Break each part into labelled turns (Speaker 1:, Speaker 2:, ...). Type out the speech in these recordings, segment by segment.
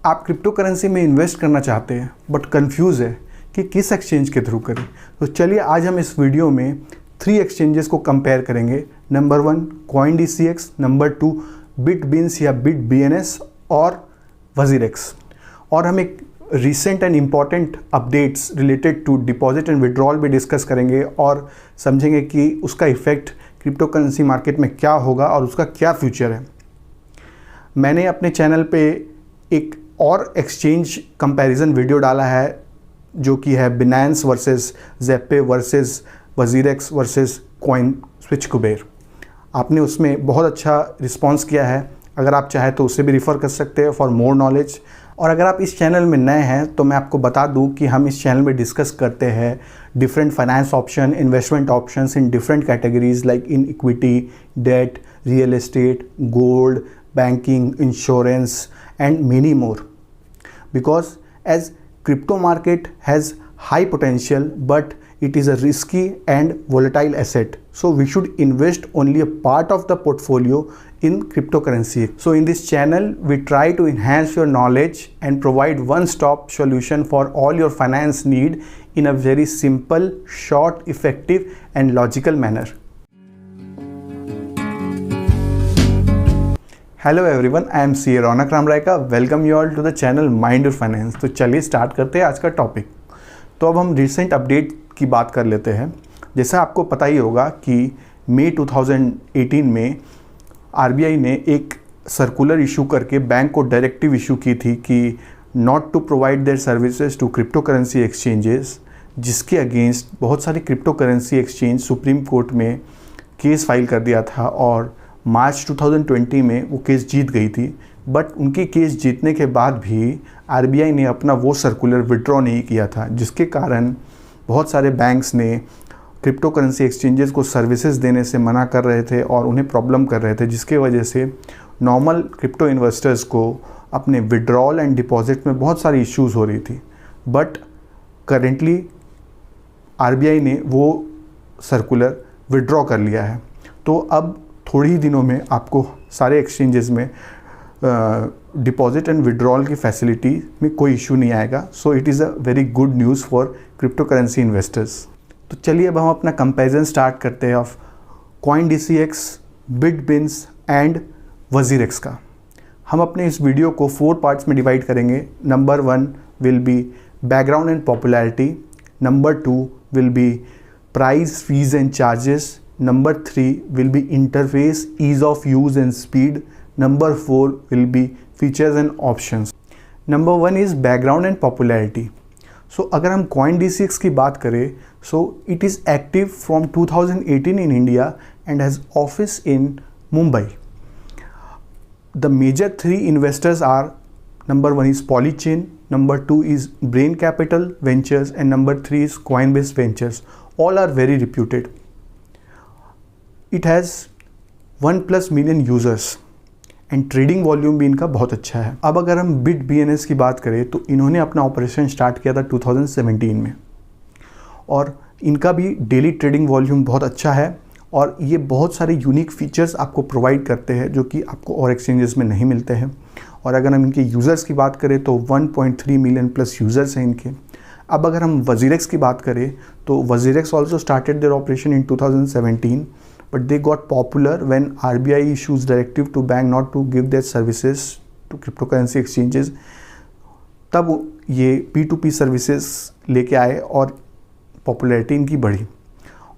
Speaker 1: आप crypto currency में invest करना चाहते हैं बट कंफ्यूज है कि किस एक्सचेंज के थ्रू करें, तो चलिए आज हम इस वीडियो में 3 एक्सचेंजेस को कंपेयर करेंगे। नंबर 1 CoinDCX, नंबर 2 BitBeans या BitBNS और WazirX। और हम एक recent and important updates related to deposit and withdrawal भी डिस्कस करेंगे और समझेंगे कि उसका इफ़ेक्ट क्रिप्टो करेंसी मार्केट में क्या होगा और उसका क्या फ्यूचर है। मैंने अपने चैनल पे एक और एक्सचेंज कंपैरिजन वीडियो डाला है जो कि है Binance versus Zebpay versus WazirX versus CoinSwitchCuber। आपने उसमें बहुत अच्छा रिस्पांस किया है, अगर आप चाहें तो उसे भी रिफ़र कर सकते हैं फॉर मोर नॉलेज। और अगर आप इस चैनल में नए हैं तो मैं आपको बता दूं कि हम इस चैनल में डिस्कस करते हैं different finance option, investment options in different categories like in equity, debt, real estate, gold, banking, insurance and many more, because as crypto market has high potential but it is a risky and volatile asset, so we should invest only a part of the portfolio in cryptocurrency. So in this channel we try to enhance your knowledge and provide one-stop solution for all your finance need in a very simple, short, effective and logical manner. Hello everyone, I am C Raunak Ramrayka. Welcome you all to the channel mind your finance. तो चलिए start करते हैं आज का topic. तो अब हम recent update की बात कर लेते हैं। जैसा आपको पता ही होगा कि मई 2018 में आरबीआई ने एक सर्कुलर इशू करके बैंक को डायरेक्टिव इशू की थी कि not to provide their services to crypto currency exchanges, जिसके अगेंस्ट बहुत सारी crypto currency exchange Supreme Court में केस फाइल कर दिया था और मार्च 2020 में वो केस जीत गई थी। बट उनकी केस जीतने के बाद भी आरबीआई ने अपना वो सर्कुलर विड्रॉ नहीं किया था, जिसके कारण बहुत सारे बैंक्स ने क्रिप्टो करेंसी एक्सचेंजेस को सर्विसेज देने से मना कर रहे थे और उन्हें प्रॉब्लम कर रहे थे, जिसके वजह से नॉर्मल क्रिप्टो इन्वेस्टर्स को अपने विड्रॉल एंड डिपॉजिट में बहुत सारी इश्यूज़ हो रही थी। बट करेंटली आरबीआई ने वो सर्कुलर विड्रॉ कर लिया है। तो अब थोड़ी ही दिनों में आपको सारे एक्सचेंजेस में डिपॉजिट एंड विड्रॉल की फैसिलिटी में कोई इशू नहीं आएगा। So it is a very good news for crypto currency investors. तो चलिए अब हम अपना कंपैरिजन स्टार्ट करते हैं of CoinDCX, BitBeans and WazirX का। हम अपने इस वीडियो को 4 पार्ट्स में डिवाइड करेंगे। Number 1 will B background and popularity, number 2 will B price, fees and charges, Number 3 will be interface, ease of use and speed. Number 4 will be features and options. Number 1 is background and popularity. So अगर हम CoinDCX की बात करें, so it is active from 2018 in India and has office in Mumbai. The major 3 investors are, number 1 is Polychain, number 2 is Brain Capital Ventures and number 3 is Coinbase Ventures. All are very reputed. It has 1+ million users and trading volume भी इनका बहुत अच्छा है। अब अगर हम BitBNS की बात करें तो इन्होंने अपना ऑपरेशन स्टार्ट किया था 2017 में और इनका भी डेली ट्रेडिंग वॉल्यूम बहुत अच्छा है और ये बहुत सारे यूनिक फीचर्स आपको प्रोवाइड करते हैं जो कि आपको और एक्सचेंजेस में नहीं मिलते हैं। और अगर हम इनके यूज़र्स की बात करें तो 1.3 मिलियन प्लस यूज़र्स हैं इनके। अब अगर हम WazirX की बात करें तो WazirX also started their operation in 2017, but they got popular when RBI issues directive to bank not to give their services to cryptocurrency exchanges। तब ये P2P सर्विसेज लेके आए और पॉपुलैरिटी इनकी बढ़ी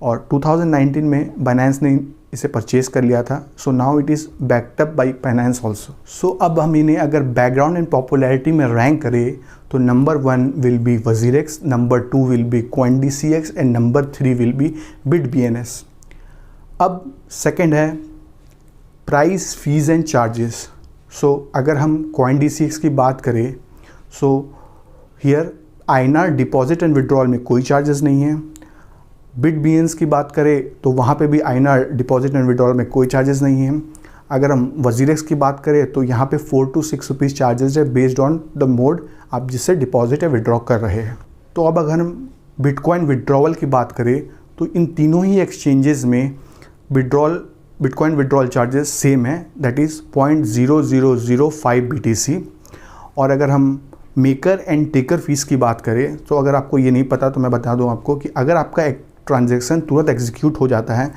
Speaker 1: और 2019 में Binance ने इसे परचेज कर लिया था। So now it is backed up by Binance also. So अब हम इन्हें अगर बैकग्राउंड एंड पॉपुलैरिटी में रैंक करें तो number 1 will be WazirX, number 2 will be CoinDCX and number 3 will be BitBNS। अब सेकंड है price, fees and charges. So अगर हम CoinDCX की बात करें so here INR deposit and withdrawal में कोई चार्जेस नहीं है। BitBeans की बात करें तो वहाँ पे भी INR डिपॉजिट एंड विड्रॉल में कोई चार्जेस नहीं है। अगर हम WazirX की बात करें तो यहाँ पे 4 to 6 रुपीज़ चार्जेस है बेस्ड ऑन द मोड आप जिससे डिपॉजिट या विड्रॉ कर रहे हैं। तो अब अगर हम बिटकॉइन विड्रॉवल की बात करें तो इन तीनों ही एक्सचेंजेस में बिटकॉइन विड्रॉल चार्जेस सेम है, दैट इज़ 0.0005 BTC। और अगर हम मेकर एंड टेकर फीस की बात करें तो अगर आपको ये नहीं पता तो मैं बता दूं आपको कि अगर आपका एक ट्रांजैक्शन तुरंत एग्जीक्यूट हो जाता है,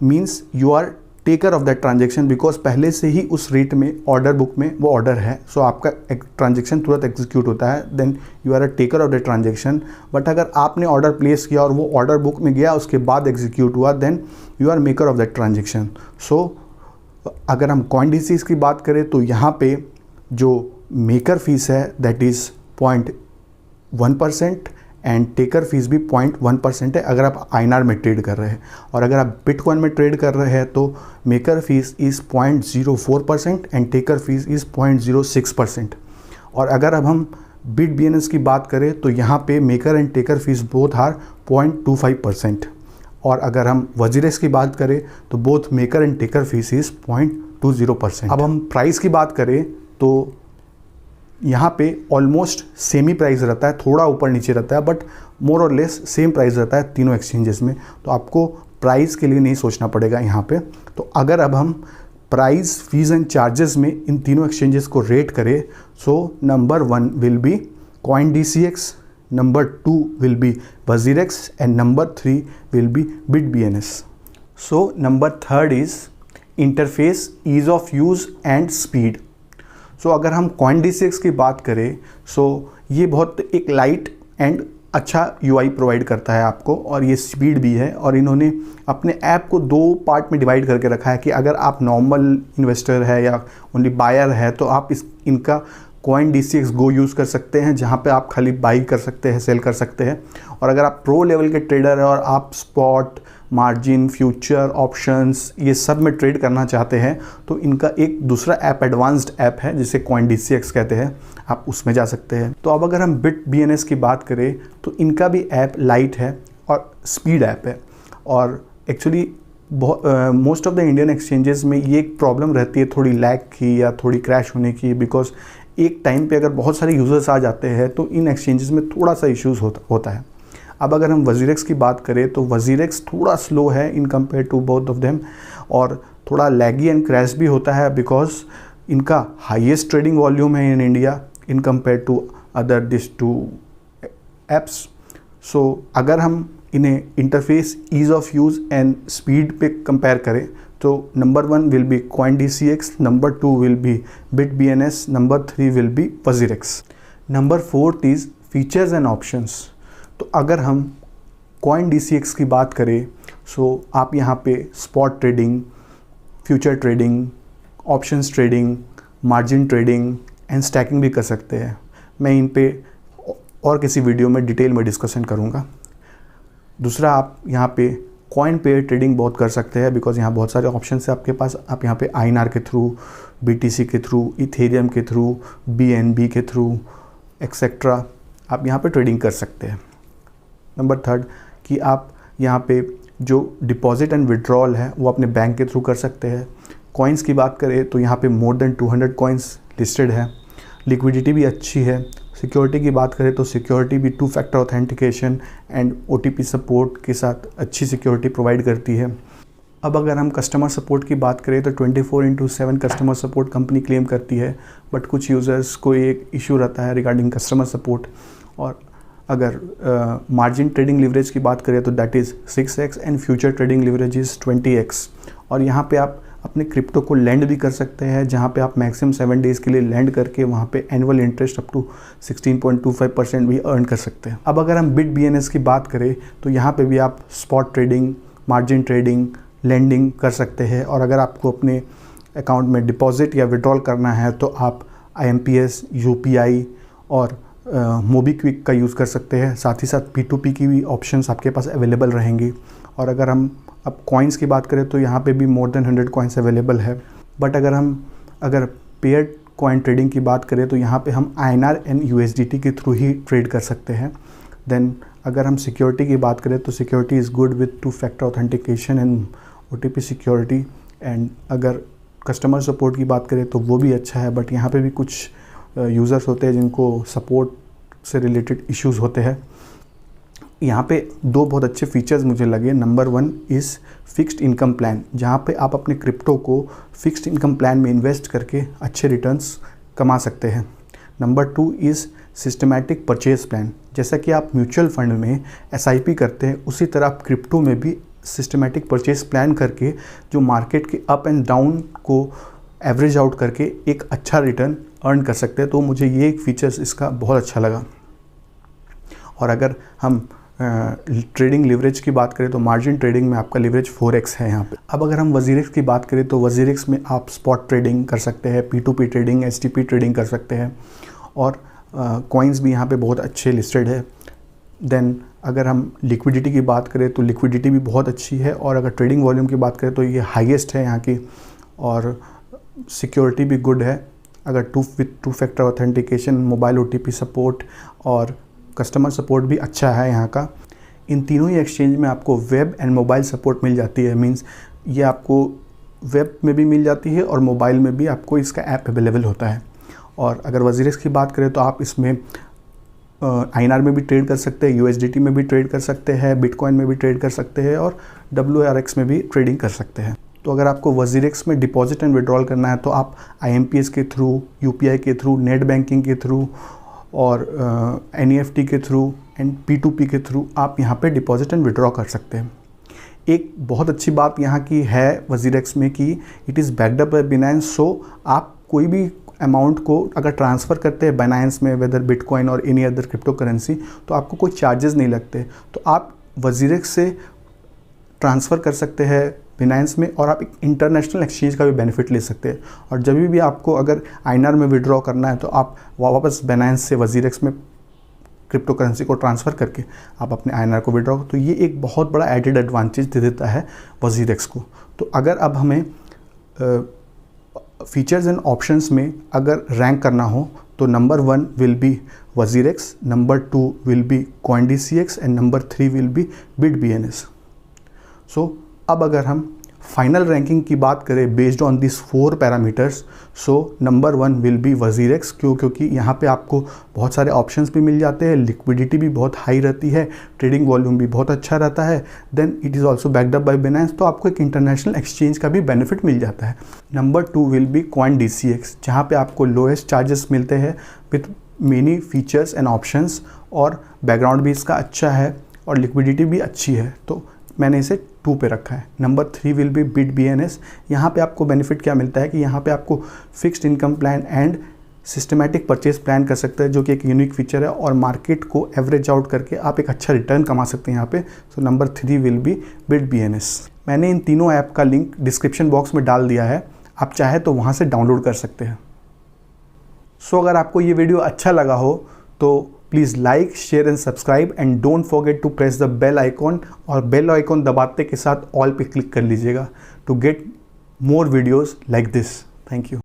Speaker 1: means you are taker of that transaction, because पहले से ही उस रेट में ऑर्डर बुक में वो ऑर्डर है, सो आपका एक ट्रांजैक्शन तुरंत एग्जीक्यूट होता है, then you are a taker of that transaction. But अगर आपने ऑर्डर प्लेस किया और वो ऑर्डर बुक में गया उसके बाद एग्जीक्यूट हुआ, then you are maker of that transaction. So अगर हम CoinDCX की बात करें तो यहाँ पे जो मेकर फीस है that is 0.1% and taker fees भी 0.1% है अगर आप INR में ट्रेड कर रहे हैं। और अगर आप बिटकॉइन में ट्रेड कर रहे हैं तो maker fees is 0.04% and taker fees is 0.06%। और अगर अब हम BitBNS की बात करें तो यहाँ पे maker and taker fees both are 0.25%। और अगर हम WZirX की बात करें तो both maker and taker fees is 0.20%। अब हम प्राइस की बात करें तो यहाँ पे ऑलमोस्ट सेम ही प्राइस रहता है, थोड़ा ऊपर नीचे रहता है, बट मोर और लेस सेम प्राइस रहता है तीनों एक्सचेंजेस में, तो आपको प्राइस के लिए नहीं सोचना पड़ेगा यहाँ पे। तो अगर अब हम प्राइस, फीस एंड चार्जेस में इन तीनों एक्सचेंजेस को रेट करें, so number 1 will be CoinDCX, number 2 will be WZirX and number 3 will be BitBNS। So number 3 is interface, ease of use and speed. So अगर हम CoinDCX की बात करें, सो ये बहुत एक लाइट एंड अच्छा UI प्रोवाइड करता है आपको, और ये स्पीड भी है। और इन्होंने अपने ऐप को 2 पार्ट में डिवाइड करके रखा है कि अगर आप नॉर्मल इन्वेस्टर है या ओनली बायर है तो आप इनका CoinDCX Go यूज़ कर सकते हैं, जहाँ पे आप खाली बाई कर सकते हैं, सेल कर सकते हैं। और अगर आप प्रो लेवल के ट्रेडर है और आप स्पॉट, मार्जिन, फ्यूचर, ऑप्शंस ये सब में ट्रेड करना चाहते हैं तो इनका एक दूसरा ऐप, एडवांस्ड ऐप है जिसे CoinDCX कहते हैं, आप उसमें जा सकते हैं। तो अब अगर हम BitBNS की बात करें तो इनका भी ऐप लाइट है और स्पीड ऐप है। और actually most of the Indian exchanges में ये एक प्रॉब्लम रहती है थोड़ी लैग की या थोड़ी क्रैश होने की, बिकॉज एक टाइम पे अगर बहुत सारे यूज़र्स आ जाते हैं तो इन एक्सचेंजेस में थोड़ा सा इश्यूज़ होता है। अब अगर हम WZirX की बात करें तो WZirX थोड़ा स्लो है in compare to both of them, और थोड़ा लैगी एंड क्रैश भी होता है बिकॉज इनका हाईएस्ट ट्रेडिंग वॉल्यूम है in India in compare to other this 2 apps. So अगर हम इन्हें interface, ease of use and speed पे कंपेयर करें तो number 1 will be CoinDCX, number 2 will be BitBNS, number 3 will be WZirX। Number 4 is features and options. तो अगर हम CoinDCX की बात करें, सो आप यहाँ पे spot trading, future trading, options trading, margin trading and stacking भी कर सकते हैं। मैं इन पे और किसी वीडियो में डिटेल में डिस्कशन करूँगा। दूसरा, आप यहाँ पे कॉइन पेयर ट्रेडिंग बहुत कर सकते हैं बिकॉज यहाँ बहुत सारे ऑप्शंस है आपके पास। आप यहाँ पे INR के थ्रू, BTC के थ्रू, इथेरियम के थ्रू, BNB के थ्रू एक्सेट्रा आप यहाँ पे ट्रेडिंग कर सकते हैं। नंबर 3 कि आप यहाँ पे जो डिपॉजिट एंड विड्रॉल है वो अपने बैंक के थ्रू कर सकते हैं। कॉइन्स की बात करें तो यहाँ पे मोर देन 200 कॉइन्स लिस्टेड है। लिक्विडिटी भी अच्छी है। सिक्योरिटी की बात करें तो सिक्योरिटी भी 2 factor authentication and OTP support के साथ अच्छी सिक्योरिटी प्रोवाइड करती है। अब अगर हम कस्टमर सपोर्ट की बात करें तो 24/7 कस्टमर सपोर्ट कंपनी क्लेम करती है, बट कुछ यूज़र्स को एक इशू रहता है रिगार्डिंग कस्टमर सपोर्ट। और अगर मार्जिन ट्रेडिंग लिवरेज की बात करें तो that is 6x and future trading leverage is 20x। और यहाँ पे आप अपने क्रिप्टो को लैंड भी कर सकते हैं, जहाँ पे आप मैक्सिमम 7 डेज़ के लिए लैंड करके वहाँ पे एनुअल इंटरेस्ट अप टू 16.25% भी अर्न कर सकते हैं। अब अगर हम BitBNS की बात करें तो यहाँ पे भी आप spot trading, margin trading, lending कर सकते हैं। और अगर आपको अपने अकाउंट में डिपॉजिट या विड्रॉल करना है तो आप IMPS, UPI और मोबीक्विक का यूज़ कर सकते हैं। साथ ही साथ P2P की भी ऑप्शंस आपके पास अवेलेबल रहेंगी। और अगर हम अब कॉइन्स की बात करें तो यहाँ पे भी मोर देन 100 कॉइन्स अवेलेबल है। बट अगर पेयर कॉइन ट्रेडिंग की बात करें तो यहाँ पे हम INR एंड USDT के थ्रू ही ट्रेड कर सकते हैं। देन अगर हम सिक्योरिटी की बात करें तो security is good with 2 factor authentication and OTP security. And अगर कस्टमर सपोर्ट की बात करें तो वो भी अच्छा है, बट यहाँ पे भी कुछ यूज़र्स होते हैं जिनको सपोर्ट से रिलेटेड इश्यूज़ होते हैं। यहाँ पे 2 बहुत अच्छे फीचर्स मुझे लगे। Number 1 is fixed income plan, जहाँ पे आप अपने क्रिप्टो को फिक्स्ड इनकम प्लान में इन्वेस्ट करके अच्छे रिटर्न्स कमा सकते हैं। Number 2 is systematic purchase plan. जैसा कि आप म्यूचुअल फंड में SIP करते हैं, उसी तरह आप क्रिप्टो में भी सिस्टमैटिक परचेज प्लान करके जो मार्केट के अप एंड डाउन को एवरेज आउट करके एक अच्छा रिटर्न अर्न कर सकते हैं। तो मुझे ये एक फीचर्स इसका बहुत अच्छा लगा। और अगर हम ट्रेडिंग लिवरेज की बात करें तो मार्जिन ट्रेडिंग में आपका लिवरेज 4x है यहाँ पे। अब अगर हम WZirX की बात करें तो WZirX में आप स्पॉट ट्रेडिंग कर सकते हैं, P2P ट्रेडिंग, STP ट्रेडिंग कर सकते हैं और कॉइन्स भी यहाँ पे बहुत अच्छे लिस्टेड है। देन अगर हम लिक्विडिटी की बात करें तो लिक्विडिटी भी बहुत अच्छी है और अगर ट्रेडिंग वॉल्यूम की बात करें तो ये हाईएस्ट है यहाँ की और सिक्योरिटी भी गुड है। अगर two factor authentication, mobile OTP support और कस्टमर सपोर्ट भी अच्छा है यहाँ का। इन तीनों ही एक्सचेंज में आपको वेब एंड मोबाइल सपोर्ट मिल जाती है। मींस ये आपको वेब में भी मिल जाती है और मोबाइल में भी आपको इसका ऐप अवेलेबल होता है। और अगर WZirX की बात करें तो आप इसमें INR में भी ट्रेड कर सकते हैं, USDT में भी ट्रेड कर सकते हैं, बिटकॉइन में भी ट्रेड कर सकते हैं और WRX में भी ट्रेडिंग कर सकते हैं। तो अगर आपको WZirX में डिपॉजिट एंड विड्रॉल करना है तो आप IMPS के थ्रू, UPI के थ्रू, नेट बैंकिंग के थ्रू और NEFT के थ्रू एंड P2P के थ्रू आप यहाँ पे डिपॉजिट एंड विड्रॉ कर सकते हैं। एक बहुत अच्छी बात यहाँ की है WZirX में कि it is backed up by Binance। सो आप कोई भी अमाउंट को अगर ट्रांसफ़र करते हैं Binance में, वेदर बिटकॉइन और एनी अदर क्रिप्टो करेंसी, तो आपको कोई चार्जेस नहीं लगते। तो आप WZirX से ट्रांसफ़र कर सकते हैं Binance में और आप एक इंटरनेशनल एक्सचेंज का भी बेनिफिट ले सकते हैं। और जब भी आपको अगर INR में विड्रॉ करना है तो आप वापस Binance से WZirX में क्रिप्टो करेंसी को ट्रांसफ़र करके आप अपने INR को विड्रॉ। तो ये एक बहुत बड़ा एडेड एडवांटेज दे देता है WZirX को। तो अगर अब हमें फीचर्स एंड ऑप्शंस में अगर रैंक करना हो तो number 1 will be WZirX, number 2 will be CoinDCX and number 3 will be BitBNS। सो अब अगर हम फाइनल रैंकिंग की बात करें based on this 4 parameters, so number 1 will be WZirX। क्योंकि यहाँ पे आपको बहुत सारे ऑप्शंस भी मिल जाते हैं, लिक्विडिटी भी बहुत हाई रहती है, ट्रेडिंग वॉल्यूम भी बहुत अच्छा रहता है, then it is also backed up by Binance। तो आपको एक इंटरनेशनल एक्सचेंज का भी बेनिफिट मिल जाता है। नंबर 2 विल बी CoinDCX, जहाँ पे आपको लोएस्ट चार्जेस मिलते हैं with many features and options और बैकग्राउंड भी इसका अच्छा है और लिक्विडिटी भी अच्छी है। तो मैंने इसे 2 पे रखा है। Number 3 will be BitBNS। यहाँ पे आपको बेनिफिट क्या मिलता है कि यहाँ पे आपको fixed income plan and systematic purchase plan कर सकते हैं, जो कि एक यूनिक फीचर है और मार्केट को एवरेज आउट करके आप एक अच्छा रिटर्न कमा सकते हैं यहाँ पे। सो नंबर 3 विल बी BitBNS। मैंने इन तीनों ऐप का लिंक डिस्क्रिप्शन बॉक्स में डाल दिया है, आप चाहे तो वहाँ से डाउनलोड कर सकते हैं। सो अगर आपको ये वीडियो अच्छा लगा हो तो please like, share and subscribe and don't forget to press the bell icon. और बेल आइकॉन दबाते के साथ ऑल पे क्लिक कर लीजिएगा to get more videos like this. Thank you.